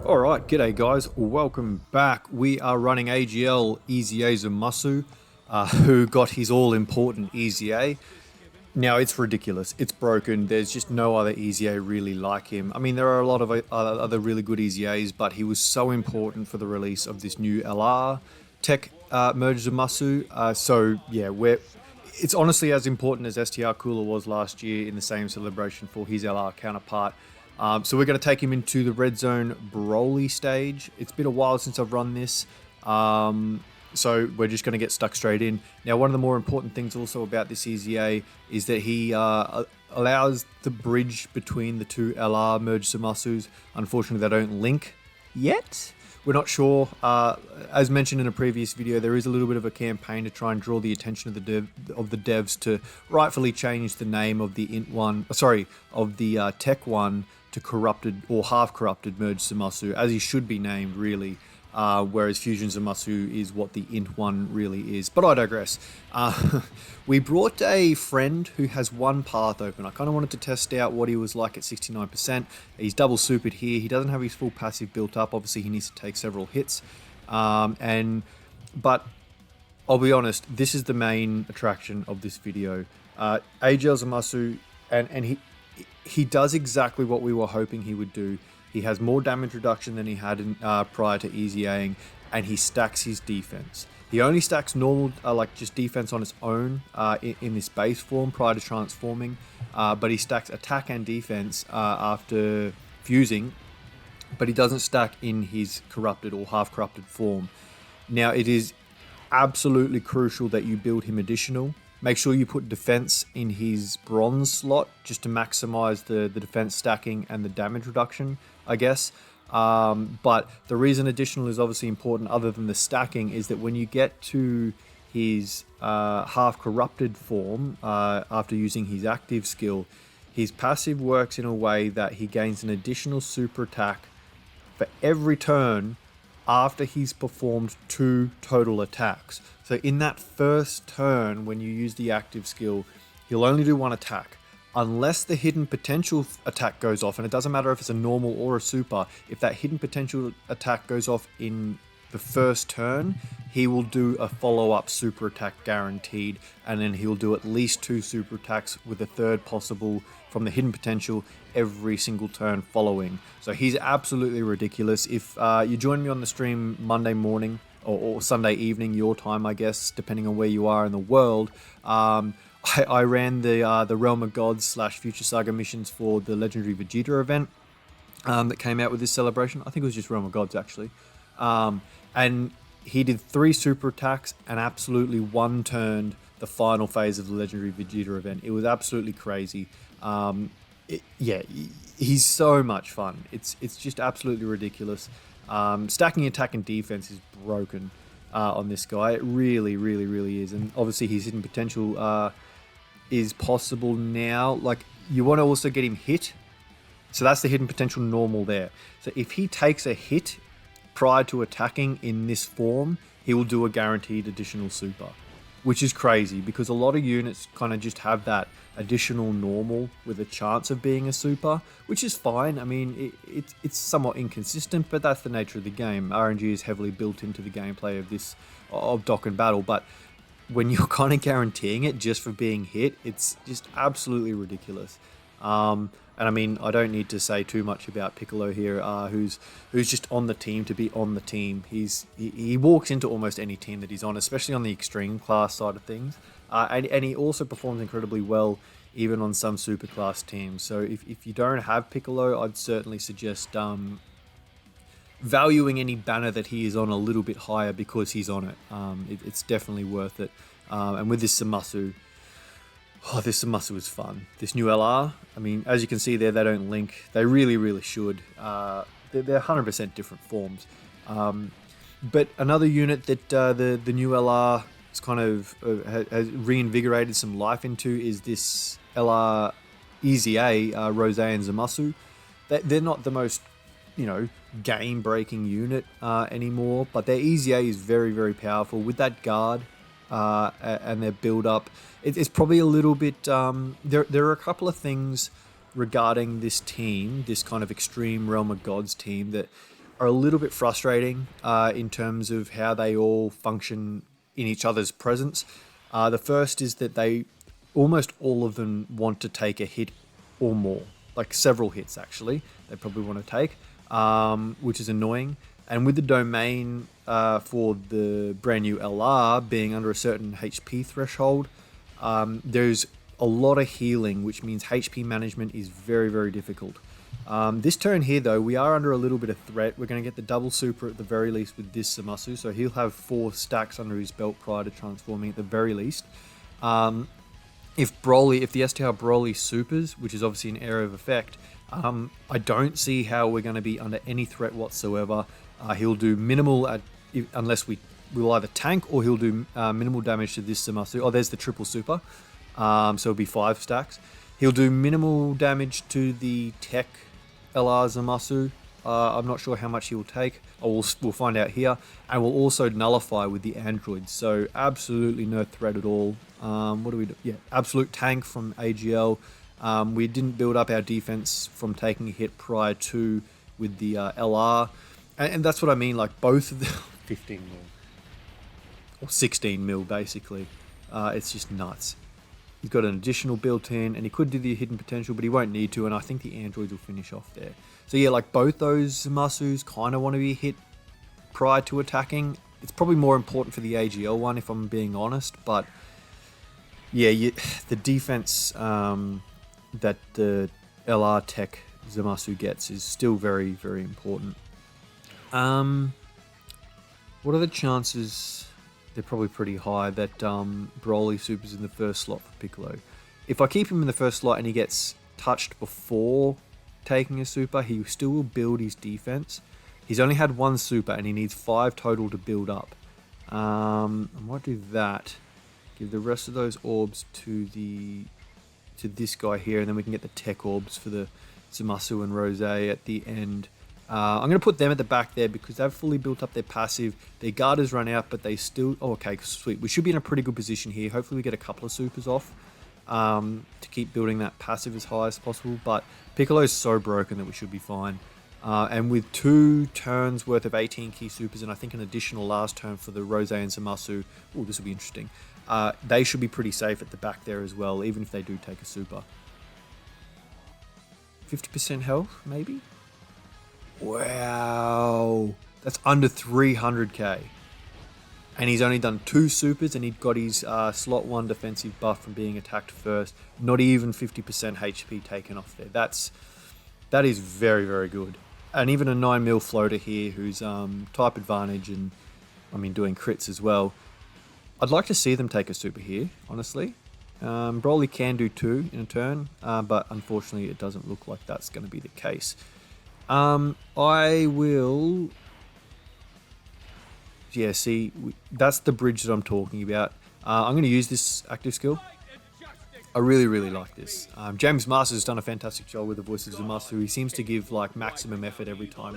Alright, g'day guys, welcome back. We are running AGL Zamasu, who got his all-important EZA. Now, it's ridiculous, it's broken, there's just no other EZA really like him. I mean, there are a lot of other really good EZAs, but he was so important for the release of this new LR tech merge Zamasu. So yeah, it's honestly as important as STR Cooler was last year in the same celebration for his LR counterpart. So we're going to take him into the Red Zone Broly stage. It's been a while since I've run this, so we're just going to get stuck straight in. Now, one of the more important things also about this EZA is that he allows the bridge between the two LR merge Zamasus. Unfortunately, they don't link yet. We're not sure. As mentioned in a previous video, there is a little bit of a campaign to try and draw the attention of the devs to rightfully change the name of the tech one to corrupted or half corrupted merge Zamasu, as he should be named really. Whereas Fusion Zamasu is what the int one really is. But I digress. We brought a friend who has one path open. I kind of wanted to test out what he was like at 69%. He's double supered here. He doesn't have his full passive built up. Obviously, he needs to take several hits. But I'll be honest, this is the main attraction of this video. AGL Zamasu, and he does exactly what we were hoping he would do. He has more damage reduction than he had prior to EZAing, and he stacks his defense. He only stacks normal, like just defense on its own in this base form prior to transforming, but he stacks attack and defense after fusing, but he doesn't stack in his corrupted or half corrupted form. Now, it is absolutely crucial that you build him additional. Make sure you put defense in his bronze slot just to maximize the defense stacking and the damage reduction, I guess. But the reason additional is obviously important other than the stacking is that when you get to his half corrupted form, after using his active skill, his passive works in a way that he gains an additional super attack for every turn after he's performed 2 total attacks. So in that first turn, when you use the active skill, he'll only do 1 attack. Unless the hidden potential attack goes off, and it doesn't matter if it's a normal or a super, if that hidden potential attack goes off in the first turn, he will do a follow-up super attack guaranteed, and then he'll do at least 2 super attacks with a third possible from the hidden potential every single turn following. So he's absolutely ridiculous. If you join me on the stream Monday morning or Sunday evening, your time, I guess, depending on where you are in the world, I ran the Realm of Gods / Future Saga missions for the Legendary Vegeta event that came out with this celebration. I think it was just Realm of Gods, actually. And he did 3 super attacks and absolutely one-turned the final phase of the Legendary Vegeta event. It was absolutely crazy. Yeah, he's so much fun. It's just absolutely ridiculous. Stacking attack and defense is broken on this guy. It really, really, really is. And obviously his hidden potential is possible now. Like, you want to also get him hit. So that's the hidden potential normal there. So if he takes a hit prior to attacking in this form, he will do a guaranteed additional super, which is crazy because a lot of units kind of just have that additional normal with a chance of being a super, which is fine. I mean, it's somewhat inconsistent, but that's the nature of the game. RNG is heavily built into the gameplay of Dokkan Battle, but when you're kind of guaranteeing it just for being hit, it's just absolutely ridiculous. And I mean, I don't need to say too much about Piccolo here, who's just on the team to be on the team. He walks into almost any team that he's on, especially on the extreme class side of things. And he also performs incredibly well even on some super class teams. So if you don't have Piccolo, I'd certainly suggest valuing any banner that he is on a little bit higher because he's on it. It's definitely worth it. And with this Zamasu, this Zamasu is fun. This new LR, I mean, as you can see there, they don't link. They really, really should. They're 100% different forms. But another unit that the new LR has kind of has reinvigorated some life into is this LR EZA, Rose and Zamasu. They're not the most, game-breaking unit anymore, but their EZA is very, very powerful. With that guard and their build-up, it's probably a little bit... there are a couple of things regarding this team, this kind of extreme Realm of Gods team, that are a little bit frustrating in terms of how they all function in each other's presence. The first is that almost all of them want to take a hit or more, like several hits actually, they probably want to take, which is annoying. And with the domain for the brand new LR being under a certain HP threshold, there's a lot of healing, which means HP management is very, very difficult. This turn here, though, we are under a little bit of threat. We're going to get the double super at the very least with this Zamasu, so he'll have 4 stacks under his belt prior to transforming at the very least. If the STR Broly supers, which is obviously an area of effect, I don't see how we're going to be under any threat whatsoever. He'll do minimal, unless we'll either tank or he'll do minimal damage to this Zamasu. Oh, there's the triple super. So it'll be 5 stacks. He'll do minimal damage to the tech LR Zamasu. I'm not sure how much he will take. We'll find out here. And we'll also nullify with the androids. So absolutely no threat at all. What do we do? Yeah, absolute tank from AGL. We didn't build up our defense from taking a hit prior to with the LR. And that's what I mean, like both of the 15 mil. Or 16 mil, basically. It's just nuts. He's got an additional built in, and he could do the hidden potential, but he won't need to, and I think the androids will finish off there. So yeah, like both those Zamasus kind of want to be hit prior to attacking. It's probably more important for the AGL one, if I'm being honest, but yeah, the defense that the LR Tech Zamasu gets is still very, very important. What are the chances? They're probably pretty high that Broly supers in the first slot for Piccolo. If I keep him in the first slot and he gets touched before taking a super, he still will build his defense. He's only had 1 super and he needs 5 total to build up. I might do that. Give the rest of those orbs to this guy here, and then we can get the tech orbs for the Zamasu and Rose at the end. I'm going to put them at the back there because they've fully built up their passive. Their guard has run out, but they still... Oh, okay, sweet. We should be in a pretty good position here. Hopefully we get a couple of supers off to keep building that passive as high as possible. But Piccolo's so broken that we should be fine. And with 2 turns worth of 18 key supers and I think an additional last turn for the Rose and Zamasu... Oh, this will be interesting. They should be pretty safe at the back there as well, even if they do take a super. 50% health, maybe? Wow, that's under 300k. And he's only done 2 supers and he'd got his slot 1 defensive buff from being attacked first. Not even 50% HP taken off there. That is very, very good. And even a 9 mil floater here who's type advantage and I mean doing crits as well. I'd like to see them take a super here, honestly. Broly can do 2 in a turn, but unfortunately it doesn't look like that's going to be the case. I will... Yeah, see, that's the bridge that I'm talking about. I'm going to use this active skill. I really, really like this. James Masters has done a fantastic job with the voice of Zamasu. He seems to give like maximum effort every time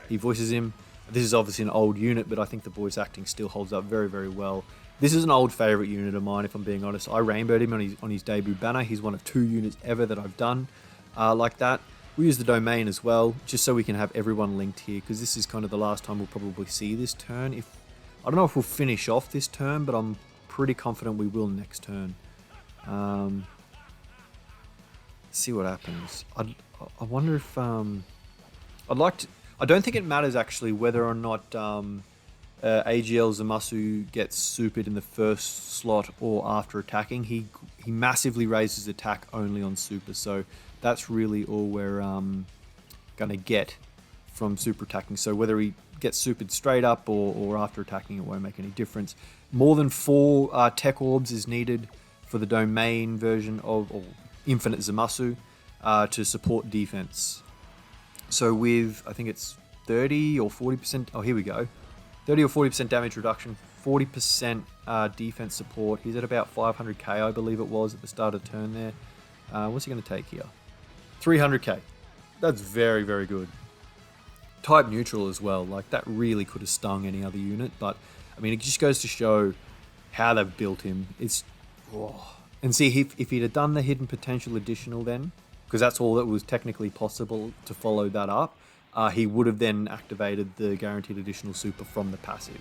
he voices him. This is obviously an old unit, but I think the voice acting still holds up very, very well. This is an old favourite unit of mine, if I'm being honest. I rainbowed him on his debut banner. He's one of 2 units ever that I've done like that. We use the domain as well, just so we can have everyone linked here, because this is kind of the last time we'll probably see this turn. I don't know if we'll finish off this turn, but I'm pretty confident we will next turn. See what happens. I wonder if... I'd like to... I don't think it matters, actually, whether or not AGL Zamasu gets supered in the first slot or after attacking. He massively raises attack only on super, so that's really all we're going to get from super attacking. So whether he gets supered straight up or after attacking, it won't make any difference. More than 4 tech orbs is needed for the domain version of Infinite Zamasu to support defense. So with, I think it's 30 or 40%, oh here we go, 30 or 40% damage reduction, 40% defense support. He's at about 500k, I believe it was, at the start of turn there. What's he going to take here? 300k. That's very, very good. Type neutral as well. Like, that really could have stung any other unit, but, I mean, it just goes to show how they've built him. It's... Oh. And see, if he'd have done the hidden potential additional then, because that's all that was technically possible to follow that up, he would have then activated the guaranteed additional super from the passive.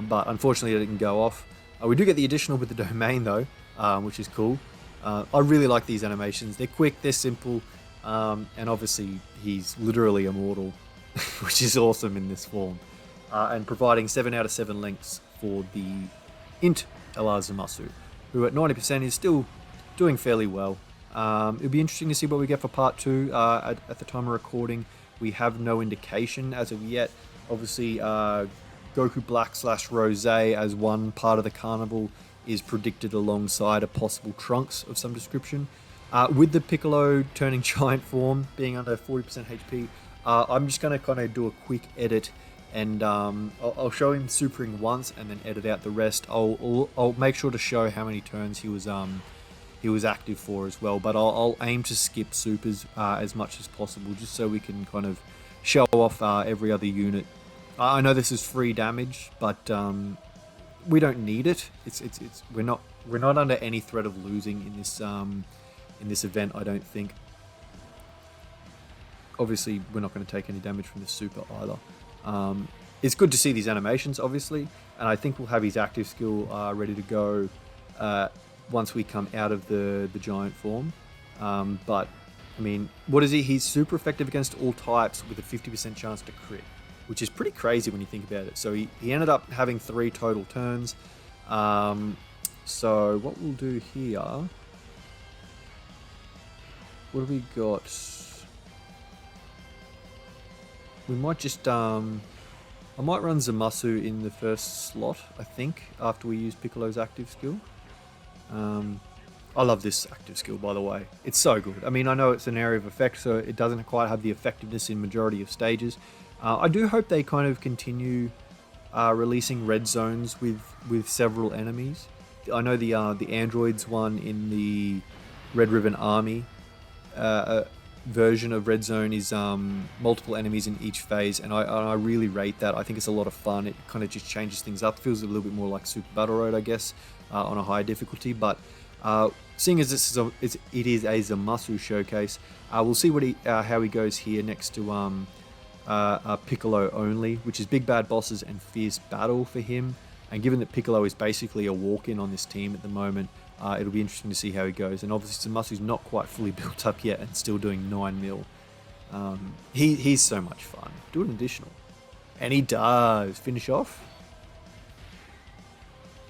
But unfortunately, it didn't go off. We do get the additional with the domain though, which is cool. I really like these animations. They're quick, they're simple, and obviously he's literally immortal, which is awesome in this form. And providing 7 out of 7 links for the int AGL Zamasu, who at 90% is still doing fairly well. It'll be interesting to see what we get for part 2. At the time of recording, we have no indication as of yet. Obviously, Goku Black / Rose as one part of the carnival is predicted alongside a possible Trunks of some description. With the Piccolo turning giant form, being under 40% HP, I'm just going to kind of do a quick edit, and I'll show him supering once and then edit out the rest. I'll make sure to show how many turns he was active for as well, but I'll aim to skip supers as much as possible, just so we can kind of show off every other unit. I know this is free damage, but we don't need it. We're not under any threat of losing in this event, I don't think. Obviously, we're not going to take any damage from the super either. It's good to see these animations, obviously, and I think we'll have his active skill ready to go once we come out of the giant form. But I mean, what is he? He's super effective against all types with a 50% chance to crit, which is pretty crazy when you think about it. So he ended up having 3 total turns. So what we'll do here, what have we got? We might just, I might run Zamasu in the first slot, I think, after we use Piccolo's active skill. I love this active skill, by the way. It's so good. I mean, I know it's an area of effect, so it doesn't quite have the effectiveness in majority of stages. I do hope they kind of continue releasing red zones with several enemies. I know the androids one in the Red Ribbon Army version of Red Zone is multiple enemies in each phase, and I really rate that. I think it's a lot of fun. It kind of just changes things up. Feels a little bit more like Super Battle Road, I guess, on a higher difficulty. But seeing as it is a Zamasu showcase, we'll see what how he goes here next to Piccolo only, which is Big Bad Bosses and Fierce Battle for him. And given that Piccolo is basically a walk-in on this team at the moment, it'll be interesting to see how he goes. And obviously Zamasu's not quite fully built up yet and still doing 9 mil. He's so much fun. Do an additional. And he does. Finish off.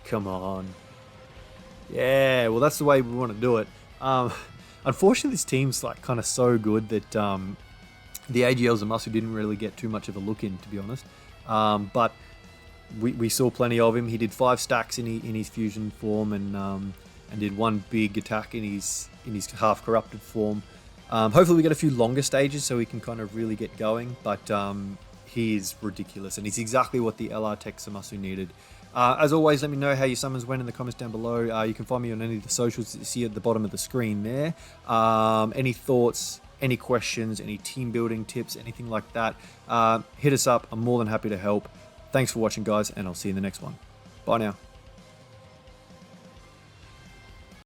Come on. Yeah, well that's the way we want to do it. Unfortunately this team's like kind of so good that the AGL Zamasu didn't really get too much of a look in, to be honest. But we saw plenty of him. He did 5 stacks in his fusion form and did 1 big attack in his half corrupted form. Hopefully we get a few longer stages so we can kind of really get going. But he is ridiculous, and he's exactly what the LR Tech Zamasu needed. As always, let me know how your summons went in the comments down below. You can find me on any of the socials that you see at the bottom of the screen there. Any thoughts, any questions, any team building tips, anything like that, hit us up. I'm more than happy to help. Thanks for watching, guys, and I'll see you in the next one. Bye now.